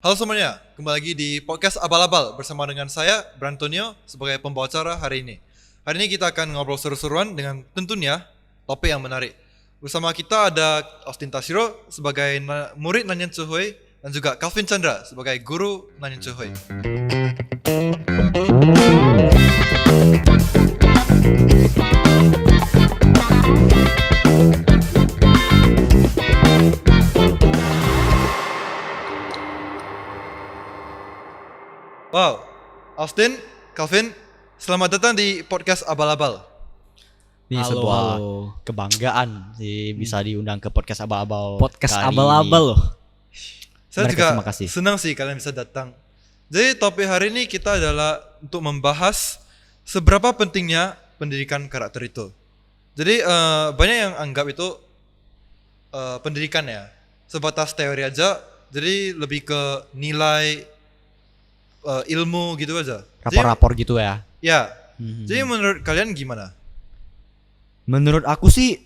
Halo semuanya, kembali lagi di podcast Abal-Abal bersama dengan saya, Brantonio, sebagai pembawa acara hari ini. Hari ini kita akan ngobrol seru-seruan dengan tentunya topik yang menarik. Bersama kita ada Austin Tashiro sebagai murid Nanyang Tsuhui dan juga Calvin Chandra sebagai guru Nanyang Tsuhui. Wow, Austin, Calvin, selamat datang di podcast Abal-Abal. Ini Halo, sebuah halo. kebanggaan sih bisa diundang ke podcast Abal-Abal. Podcast kali abal-abal ini. loh. Saya Mereka juga terima kasih. senang sih kalian bisa datang. Jadi topik hari ini kita adalah untuk membahas seberapa pentingnya pendidikan karakter itu. Jadi banyak yang anggap itu pendidikan ya sebatas teori aja. Jadi lebih ke nilai ilmu gitu aja. Rapor-rapor gitu ya. Ya. Mhm. Jadi menurut kalian gimana? Menurut aku sih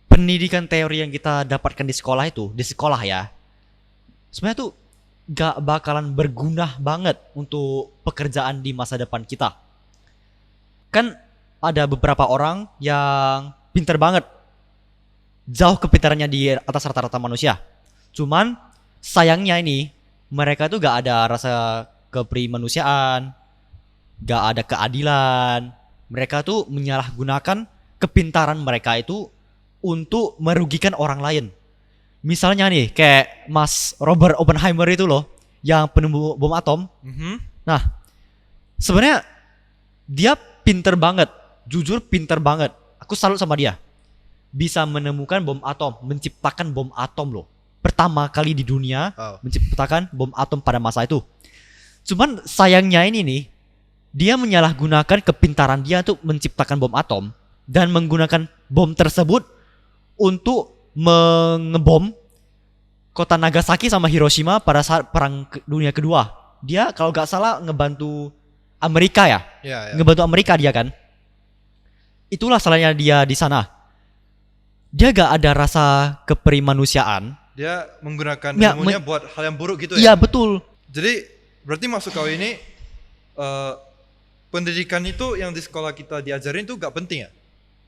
pendidikan teori yang kita dapatkan di sekolah itu, di sekolah ya, sebenarnya tuh gak bakalan berguna banget untuk pekerjaan di masa depan kita. Kan ada beberapa orang yang pinter banget, jauh kepintarannya di atas rata-rata manusia. Cuman sayangnya ini mereka tuh gak ada rasa keprimanusiaan, gak ada keadilan. Mereka tuh menyalahgunakan kepintaran mereka itu untuk merugikan orang lain. Misalnya nih kayak Mas Robert Oppenheimer itu loh, yang penemu bom atom. Nah, sebenarnya dia pinter banget, jujur pinter banget. Aku salut sama dia. Bisa menemukan bom atom, menciptakan bom atom loh. Pertama kali di dunia menciptakan bom atom pada masa itu. Cuman sayangnya ini nih, dia menyalahgunakan kepintaran dia untuk menciptakan bom atom dan menggunakan bom tersebut untuk mengebom kota Nagasaki sama Hiroshima pada saat Perang Dunia Kedua. Dia kalau gak salah ngebantu Amerika ya, Ya. ngebantu Amerika dia kan. Itulah salahnya dia di sana. Dia gak ada rasa keprimanusiaan. Dia menggunakan Ya, ilmunya buat hal yang buruk gitu Iya ya. betul. Jadi berarti maksud kau ini pendidikan itu yang di sekolah kita diajarin itu gak penting ya?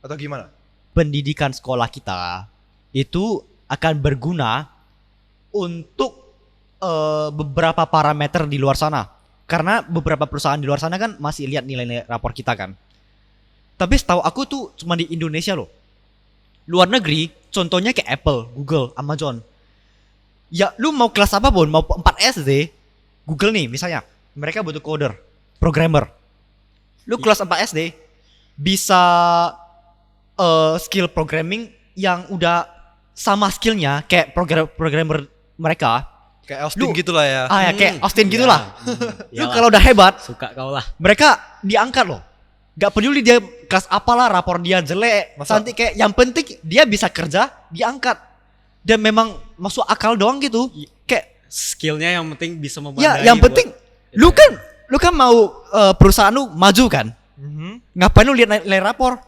Atau gimana? Pendidikan sekolah kita itu akan berguna untuk beberapa parameter di luar sana. Karena beberapa perusahaan di luar sana kan masih lihat nilai-nilai rapor kita kan. Tapi setahu aku tuh cuma di Indonesia loh. Luar negeri, contohnya kayak Apple, Google, Amazon. Ya lu mau kelas apa pun, mau 4 SD, Google nih misalnya, mereka butuh coder, programmer. Lu kelas 4 SD bisa skill programming yang udah sama skillnya kayak programmer mereka. Kayak Austin Lu- gitu lah ya. Ya kayak Austin Iya. gitulah. Lu Iyalah. kalau udah hebat, Suka kau lah. mereka diangkat loh. Gak peduli dia kelas apalah, rapor dia jelek, Masa- cantik kayak, yang penting dia bisa kerja, diangkat. Dan memang masuk akal doang gitu. Kayak Skillnya yang penting bisa memadai. ya yang buat- penting lu kan mau perusahaan lu maju kan. Ngapain lu lihat nilai rapor?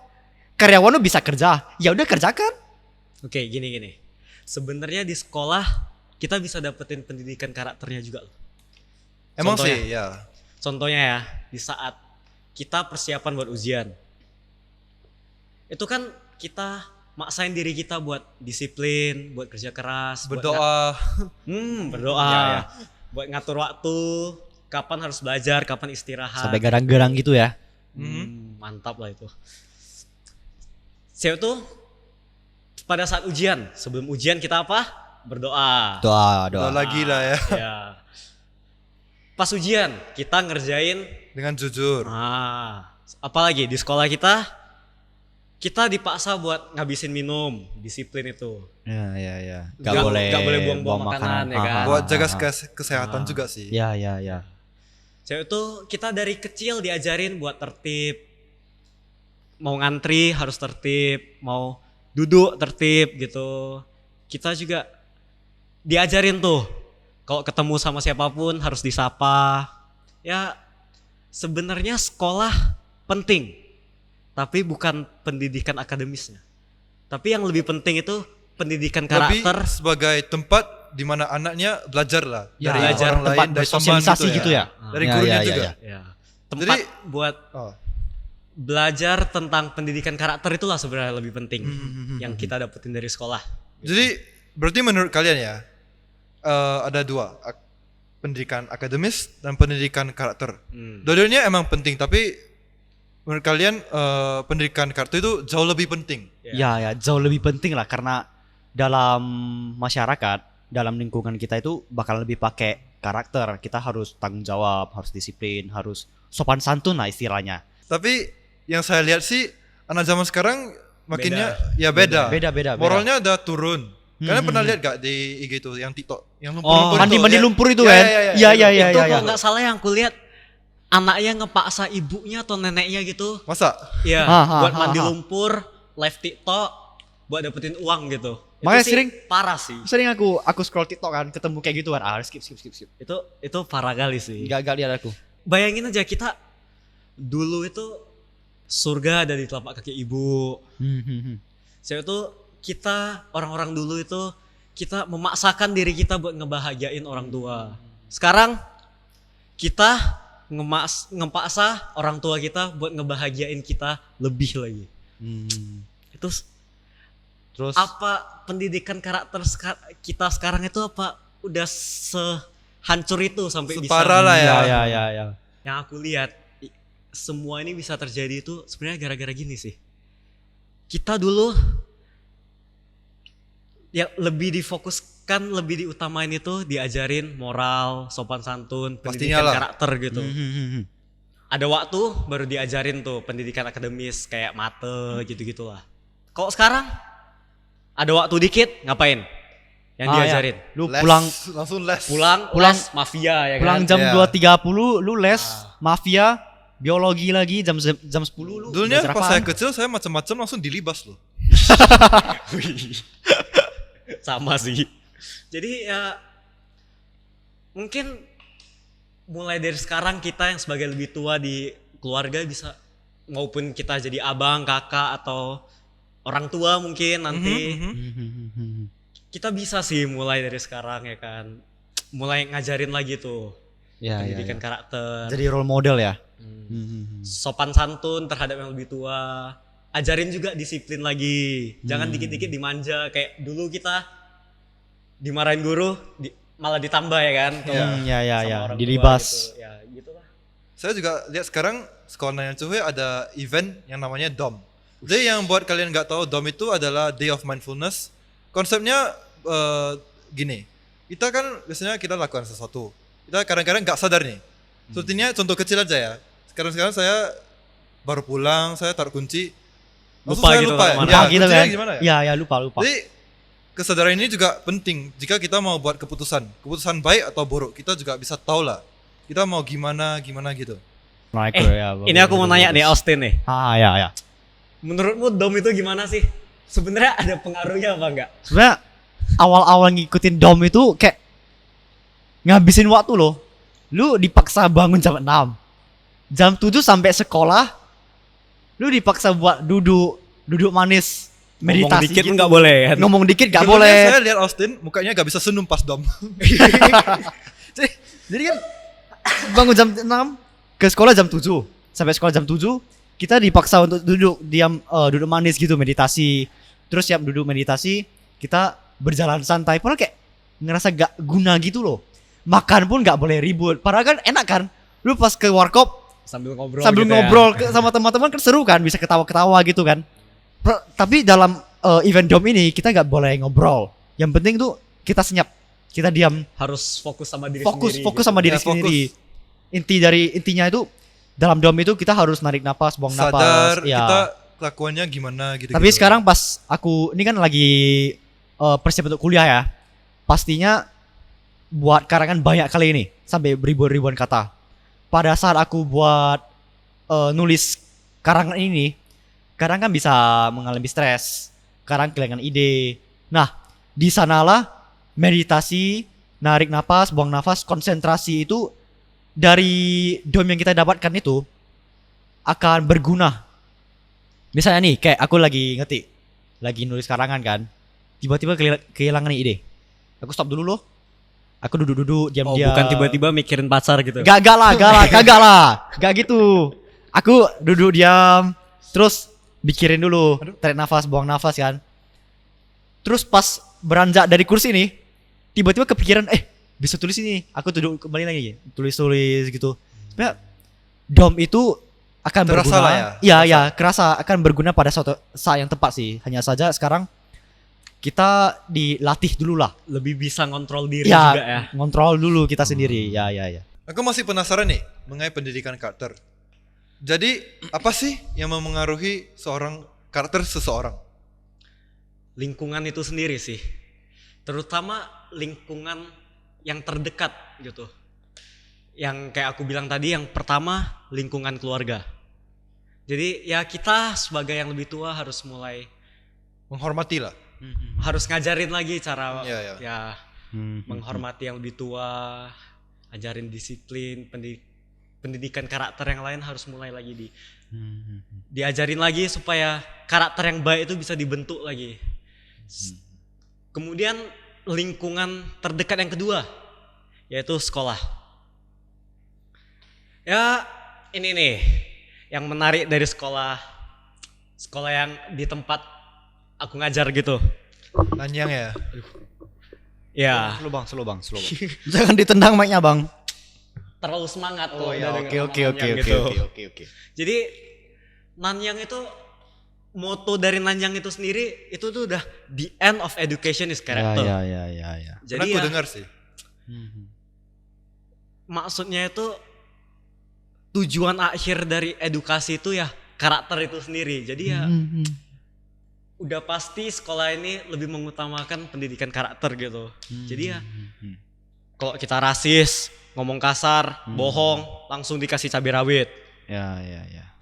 Karyawan lu bisa kerja, ya udah kerjakan. Oke, gini. Sebenarnya di sekolah kita bisa dapetin pendidikan karakternya juga loh. Emang Contohnya. sih ya. Contohnya ya, di saat kita persiapan buat ujian. Itu kan kita maksain diri kita buat disiplin, buat kerja keras, Berdoa. berdoa. Ya, ya. Buat ngatur waktu, kapan harus belajar, kapan istirahat. Sampai garang-garang gitu ya. Mantap lah itu. Saya tuh pada saat ujian, sebelum ujian kita apa? Berdoa. Doa. Doa lagi lah ya. Ya. Pas ujian kita ngerjain. Dengan jujur. Apalagi di sekolah kita dipaksa buat ngabisin minum, disiplin itu. Ya. Nggak boleh buang-buang makanan, ya kan? Buat jaga kesehatan juga sih. Ya. Cewek itu kita dari kecil diajarin buat tertib. Mau ngantri harus tertib, mau duduk tertib gitu. Kita juga diajarin tuh kalau ketemu sama siapapun harus disapa. Ya sebenarnya sekolah penting, tapi bukan pendidikan akademisnya. Tapi yang lebih penting itu pendidikan Lebih karakter. sebagai tempat di mana anaknya belajar lah Ya, dari belajar orang tempat lain, dari teman bersosialisasi gitu ya. dari Ya, gurunya ya, ya, juga. ya. Ya. Tempat Jadi- buat Oh. belajar tentang pendidikan karakter itulah sebenarnya lebih penting yang kita dapetin dari sekolah. Jadi berarti menurut kalian ya ada dua, pendidikan akademis dan pendidikan karakter. Dua-duanya emang penting, tapi menurut kalian pendidikan karakter itu jauh lebih penting. Ya, jauh lebih penting lah karena dalam masyarakat, dalam lingkungan kita itu bakal lebih pakai karakter. Kita harus tanggung jawab, harus disiplin, harus sopan santun lah istilahnya. Tapi yang saya lihat sih anak zaman sekarang makinnya ya beda. Beda. Moralnya udah turun. Kalian pernah lihat gak di IG itu yang TikTok yang Oh, lumpur-lumpur itu? mandi-mandi Ya- lumpur itu ya, kan? ya, ya, Iya, ya. iya, Itu iya. kalau nggak salah yang aku lihat anaknya ngepaksa ibunya atau neneknya gitu. Masa? Iya, Ah, buat ah, mandi ah. lumpur, live TikTok, buat dapetin uang gitu. Makanya Itu sih sering- parah sih. Sering aku scroll TikTok kan, ketemu kayak gitu kan. Skip. Itu parah kali sih. Gak lihat aku. Bayangin aja kita dulu itu surga ada di telapak kaki ibu. Saya itu kita orang-orang dulu itu kita memaksakan diri kita buat ngebahagiain orang tua. Sekarang kita ngepaksa orang tua kita buat ngebahagiain kita lebih lagi. Itu Terus apa pendidikan karakter kita sekarang itu apa udah sehancur itu sampai bisa. Separah lah ya. ya. Yang aku lihat semua ini bisa terjadi itu sebenarnya gara-gara gini sih. Kita dulu yang lebih difokuskan, lebih diutamain itu diajarin moral, sopan santun, Pastinya pendidikan lah. karakter gitu. Ada waktu baru diajarin tuh pendidikan akademis kayak mate gitu-gitulah. Kalau sekarang ada waktu dikit ngapain? Yang diajarin. Lu Les, pulang langsung les. Pulang les mafia ya pulang kan. jam Iya. 2.30 lu les mafia, biologi lagi jam 10 lu. Dulunya belajar pas apaan? saya kecil saya macam-macam langsung dilibas loh. Sama sih. Jadi ya mungkin mulai dari sekarang kita yang sebagai lebih tua di keluarga bisa, maupun kita jadi abang, kakak atau orang tua mungkin nanti kita bisa sih mulai dari sekarang ya kan. Mulai ngajarin lagi tuh Ya, pendidikan karakter. Jadi role model ya. Sopan santun terhadap yang lebih tua. Ajarin juga disiplin lagi. Jangan dikit-dikit dimanja kayak dulu kita dimarahin guru malah ditambah ya kan. Kalau Ya, sama orang tua dilibas. gitu. Ya gitulah. Saya juga lihat sekarang sekolah Nanyang Cuhui ada event yang namanya DOM. Jadi yang buat kalian nggak tahu, DOM itu adalah Day of Mindfulness. Konsepnya gini, kita kan biasanya kita lakukan sesuatu, kita kadang-kadang nggak sadar nih. Sepertinya contoh kecil aja ya. Sekarang saya baru pulang, saya taruh kunci, langsung Lupa saya gitu lupa. kemana. Lupa gitu kuncinya kan. gimana ya? Ya, lupa. Jadi kesadaran ini juga penting jika kita mau buat keputusan baik atau buruk, kita juga bisa tahu lah kita mau gimana gitu. Ini aku mau nanya nih Austin nih. Ya. Menurutmu DOM itu gimana sih? Sebenarnya ada pengaruhnya apa enggak? Sebenarnya awal-awal ngikutin dom itu kayak ngabisin waktu loh. Lu dipaksa bangun jam 6. Jam 7 sampai sekolah lu dipaksa buat duduk manis, meditasi Ngomong dikit gitu. nggak boleh kan? Ngomong dikit gak Dulunya boleh. saya lihat Austin mukanya gak bisa senyum pas DOM. Jadi kan bangun jam 6 ke sekolah jam 7. Sampai sekolah jam 7 kita dipaksa untuk duduk duduk manis gitu, meditasi. Terus siap duduk meditasi, kita berjalan santai. Padahal kayak ngerasa gak guna gitu loh. Makan pun gak boleh ribut. Padahal kan enak kan. Lu pas ke warkop Sambil ngobrol sambil gitu ya. ngobrol sama teman-teman kan seru kan, bisa ketawa-ketawa gitu kan. Tapi dalam event dom ini kita gak boleh ngobrol. Yang penting tuh kita senyap, kita diam, Harus fokus sama diri fokus sendiri. sama diri Ya, fokus. sendiri. Intinya itu dalam dom itu kita harus narik napas, buang Sadar napas. Ya. kita kelakuannya gimana gitu. Tapi sekarang pas aku ini kan lagi persiapan untuk kuliah ya, pastinya buat karangan banyak kali ini sampai ribuan kata. Pada saat aku buat nulis karangan ini, kadang kan bisa mengalami stres, kadang kehilangan ide. Nah, di sanalah meditasi, narik nafas, buang nafas, konsentrasi itu dari dom yang kita dapatkan itu akan berguna. Misalnya nih, kayak aku lagi ngetik, lagi nulis karangan kan, tiba-tiba kehilangan ide. Aku stop dulu loh. Aku duduk-duduk Oh, diam-diam. bukan tiba-tiba mikirin pacar gitu. Gak lah, kagak lah. Gak gitu. Aku duduk diam, terus pikirin dulu, tarik nafas, buang nafas kan. Terus pas beranjak dari kursi nih, tiba-tiba kepikiran, bisa tulis ini. Aku duduk kembali lagi, tulis-tulis gitu. Sebenarnya dom itu akan Terasa berguna. lah ya. Iya, kerasa akan berguna pada suatu saat yang tepat sih. Hanya saja sekarang kita dilatih dulu lah. Lebih bisa ngontrol diri juga ya. Ngontrol dulu kita sendiri. Ya. Aku masih penasaran nih mengenai pendidikan karakter. Jadi apa sih yang memengaruhi seorang karakter seseorang? Lingkungan itu sendiri sih. Terutama lingkungan yang terdekat gitu. Yang kayak aku bilang tadi, yang pertama lingkungan keluarga. Jadi ya kita sebagai yang lebih tua harus mulai Menghormati lah. harus ngajarin lagi cara Iya. ya menghormati yang lebih tua, ajarin disiplin, pendidikan karakter yang lain harus mulai lagi diajarin lagi supaya karakter yang baik itu bisa dibentuk lagi. Kemudian lingkungan terdekat yang kedua yaitu sekolah. Ya ini nih yang menarik dari sekolah yang di tempat aku ngajar gitu. Nanyang ya. Ya Slow bang. Jangan ditendang mic-nya bang. terlalu semangat tuh. Oh ya, udah denger oke. Nanyang gitu. Jadi Nanyang itu, moto dari Nanyang itu sendiri itu tuh udah the end of education is character. Ya. Jadi Pernah aku ya, dengar sih. maksudnya itu tujuan akhir dari edukasi itu ya karakter itu sendiri. Jadi ya udah pasti sekolah ini lebih mengutamakan pendidikan karakter gitu. Jadi ya kalau kita rasis, ngomong kasar, bohong, langsung dikasih cabai rawit. Ya.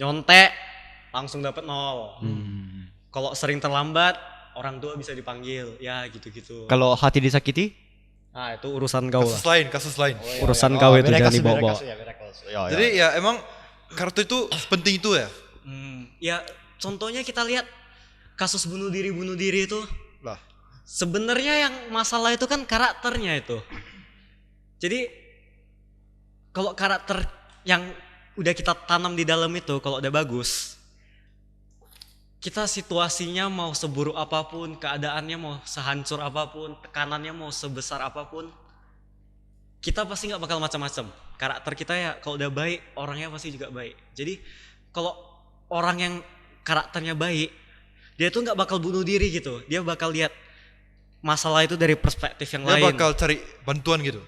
Nyontek langsung dapat 0. Kalau sering terlambat, orang tua bisa dipanggil. Ya gitu-gitu. Kalau hati disakiti? Nah, itu urusan kau lah. Kasus lain. Urusan kau itu jangan dibawa-bawa. Jadi ya emang karakter itu penting itu ya. Ya contohnya kita lihat kasus bunuh diri itu Lah. sebenarnya yang masalah itu kan karakternya itu. Jadi kalau karakter yang udah kita tanam di dalam itu kalau udah bagus, kita situasinya mau seburuk apapun, keadaannya mau sehancur apapun, tekanannya mau sebesar apapun, kita pasti nggak bakal macam-macam. Karakter kita ya kalau udah baik, orangnya pasti juga baik. Jadi kalau orang yang karakternya baik, dia tuh nggak bakal bunuh diri gitu. Dia bakal lihat masalah itu dari perspektif yang Dia lain. bakal cari bantuan gitu.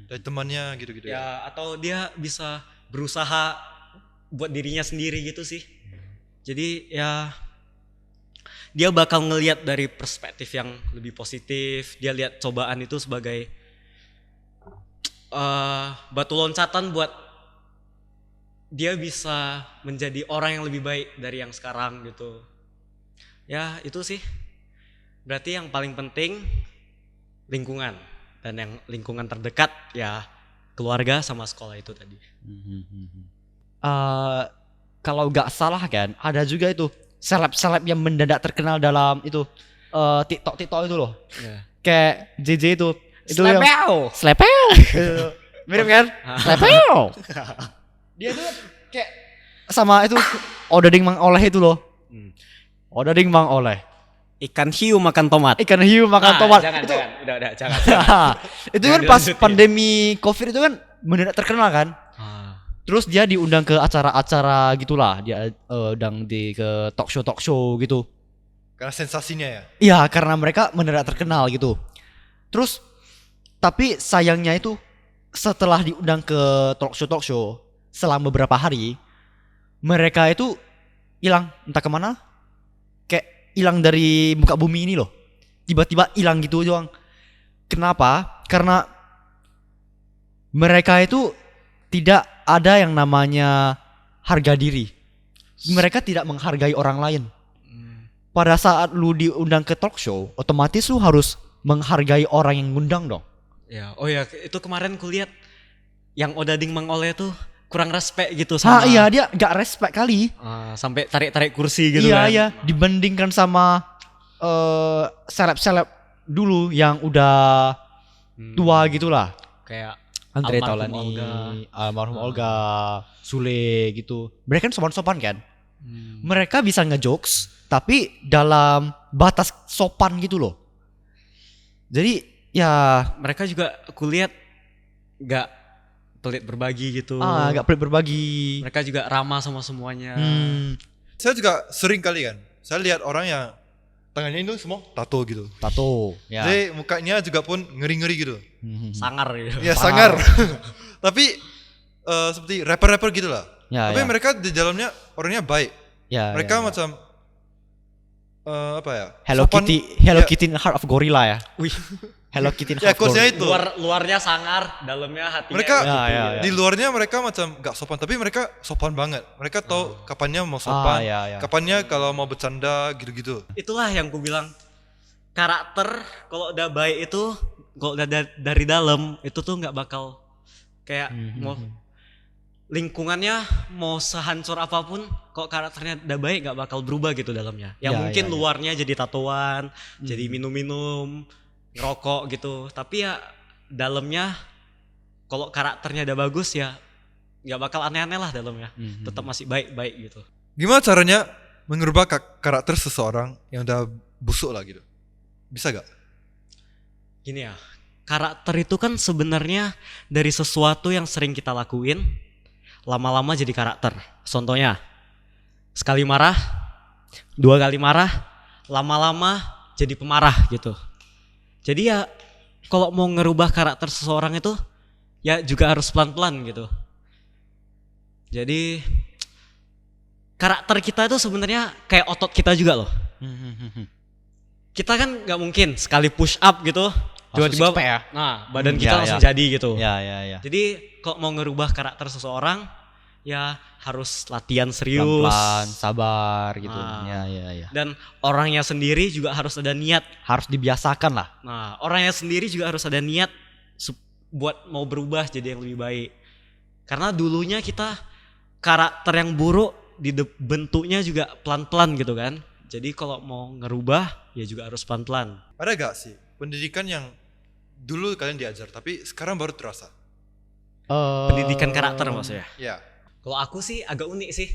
Dari temannya gitu-gitu ya. Ya atau dia bisa berusaha buat dirinya sendiri gitu sih. Jadi ya dia bakal ngelihat dari perspektif yang lebih positif. Dia lihat cobaan itu sebagai batu loncatan buat dia bisa menjadi orang yang lebih baik dari yang sekarang gitu. Ya itu sih. Berarti yang paling penting lingkungan, dan yang lingkungan terdekat ya keluarga sama sekolah itu tadi. Kalau nggak salah kan, ada juga itu seleb-seleb yang mendadak terkenal dalam itu TikTok itu loh. Kayak JJ itu yang Slepeo. Mirip kan? Slepeo. Dia tuh kayak sama itu Odading Mang Oleh itu loh. Odading Mang Oleh. Ikan hiu makan tomat. Ikan hiu makan tomat. Jangan, Itu jangan. itu kan pas pandemi Covid itu kan mendadak terkenal kan. Terus dia diundang ke acara-acara gitulah, dia undang ke talk show gitu. Karena sensasinya ya. Iya, karena mereka mendadak terkenal gitu. Terus tapi sayangnya itu setelah diundang ke talk show selama beberapa hari, mereka itu hilang entah kemana, kayak hilang dari muka bumi ini loh. Tiba-tiba hilang gitu doang. Kenapa? Karena mereka itu tidak ada yang namanya harga diri. Mereka tidak menghargai orang lain. Pada saat lu diundang ke talk show, otomatis lu harus menghargai orang yang ngundang dong. Ya, oh ya itu kemarin kulihat yang Odading Mang Oleh tuh kurang respect gitu sama. Iya dia gak respect kali. Sampai tarik kursi gitu iya, kan. Iya, dibandingkan sama seleb-seleb dulu yang udah tua gitulah. Kayak Andre Almarhum Taulani, Olga. almarhum Olga, Sule gitu. Mereka kan sopan-sopan kan. Hmm. Mereka bisa ngejokes tapi dalam batas sopan gitu loh. Jadi ya Mereka juga aku lihat nggak pelit berbagi gitu. agak pelit berbagi. Mereka juga ramah sama semuanya. Saya juga sering kali kan, saya lihat orang yang tangannya itu semua tato gitu. Tato ya. Jadi mukanya juga pun ngeri-ngeri gitu. Sangar gitu. Ya sangar. Tapi seperti rapper-rapper gitu lah. Ya, Tapi ya. mereka di dalamnya orangnya baik. Ya, Mereka ya, ya. macam apa ya? Hello sopan- Kitty, Hello ya, Kitty in Heart of Gorilla ya. Wih, Hello Kitty in Ya Heart of quotes-nya Gorilla. itu. luarnya sangar, dalamnya hatinya. Mereka gitu. Ya. di luarnya mereka macam gak sopan, tapi mereka sopan banget. Mereka tahu kapannya mau sopan, ya. kapannya kalau mau bercanda gitu-gitu. Itulah yang ku bilang, karakter kalau udah baik itu, kalau udah dari dalam itu tuh nggak bakal kayak mau lingkungannya mau sehancur apapun, kok karakternya udah baik nggak bakal berubah gitu dalamnya. Ya Ya, mungkin ya. luarnya jadi tatoan, jadi minum-minum, ngerokok gitu. Tapi ya dalamnya kalau karakternya udah bagus ya nggak bakal aneh-aneh lah dalamnya. Tetap masih baik-baik gitu. Gimana caranya mengubah karakter seseorang yang udah busuk lah gitu? Bisa gak? Gini ya, karakter itu kan sebenarnya dari sesuatu yang sering kita lakuin, lama-lama jadi karakter. Contohnya, sekali marah, 2 kali marah, lama-lama jadi pemarah gitu. Jadi ya, kalau mau ngerubah karakter seseorang itu, ya juga harus pelan-pelan gitu. Jadi, karakter kita itu sebenarnya kayak otot kita juga loh. Kita kan nggak mungkin sekali push up gitu tiba-tiba six pack ya? nah badan Hmm, kita ya, langsung ya. jadi gitu. Ya. Jadi kalau mau ngerubah karakter seseorang ya harus latihan serius. Pelan-pelan, sabar gitu. Ah. Ya. Dan orangnya sendiri juga harus ada niat. Harus dibiasakan lah. Nah, orangnya sendiri juga harus ada niat buat mau berubah jadi yang lebih baik. Karena dulunya kita karakter yang buruk bentuknya juga pelan-pelan gitu kan. Jadi kalau mau ngerubah ya juga harus pelan-pelan. Ada gak sih pendidikan yang dulu kalian diajar tapi sekarang baru terasa? Pendidikan karakter maksudnya. Ya. Kalau aku sih agak unik sih.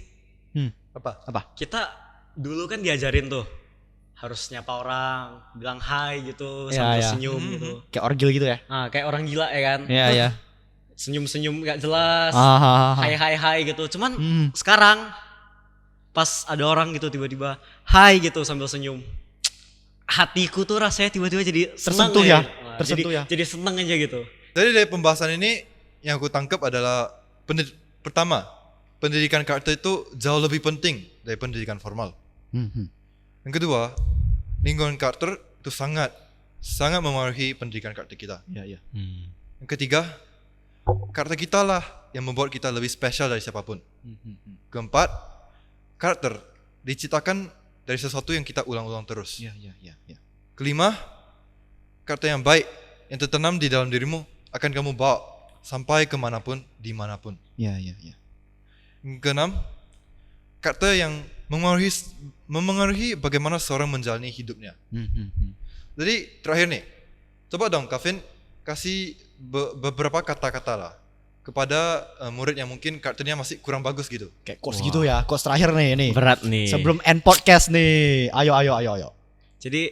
Apa? Kita dulu kan diajarin tuh harus nyapa orang, bilang hai gitu, Ya, sambil ya. senyum gitu. Kayak orgil gitu ya. Nah, kayak orang gila ya kan. Ya. Senyum-senyum gak jelas. Ah. Hai gitu. Cuman sekarang pas ada orang gitu tiba-tiba hai gitu sambil senyum. Hatiku tuh rasanya tiba-tiba jadi senang Tersentuh aja. ya, Nah, tersentuh ya. Jadi senang aja gitu. Jadi dari pembahasan ini yang aku tangkap adalah pertama, pendidikan karakter itu jauh lebih penting dari pendidikan formal. Yang kedua, lingkungan karakter itu sangat memengaruhi pendidikan karakter kita. Ya. Yang ketiga, karakter kita lah yang membuat kita lebih spesial dari siapapun. Keempat, karakter diciptakan dari sesuatu yang kita ulang-ulang terus. Ya. Kelima, karakter yang baik yang tertanam di dalam dirimu akan kamu bawa sampai kemanapun, dimanapun. Ya. Yang keenam, karakter yang memengaruhi bagaimana seorang menjalani hidupnya. Jadi terakhir nih, coba dong Kevin kasih beberapa kata-kata lah kepada murid yang mungkin karakternya masih kurang bagus gitu. Kayak quotes gitu ya. Quotes terakhir nih. Berat nih. Sebelum end podcast nih. Ayo. Jadi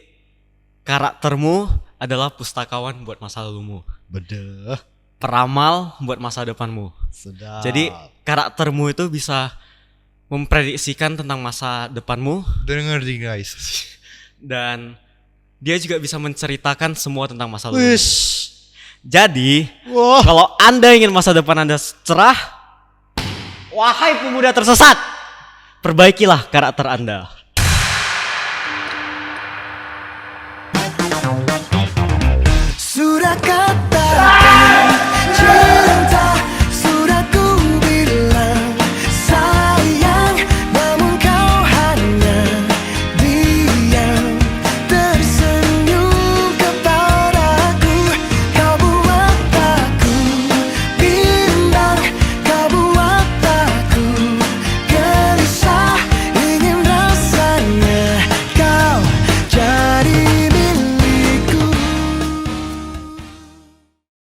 karaktermu adalah pustakawan buat masa lalumu. Bedeh. Peramal buat masa depanmu. Sedap. Jadi karaktermu itu bisa memprediksikan tentang masa depanmu Dengar nih guys. dan dia juga bisa menceritakan semua tentang masa lalumu. Wish. Jadi, Wah. kalau Anda ingin masa depan Anda cerah, wahai pemuda tersesat, perbaikilah karakter Anda.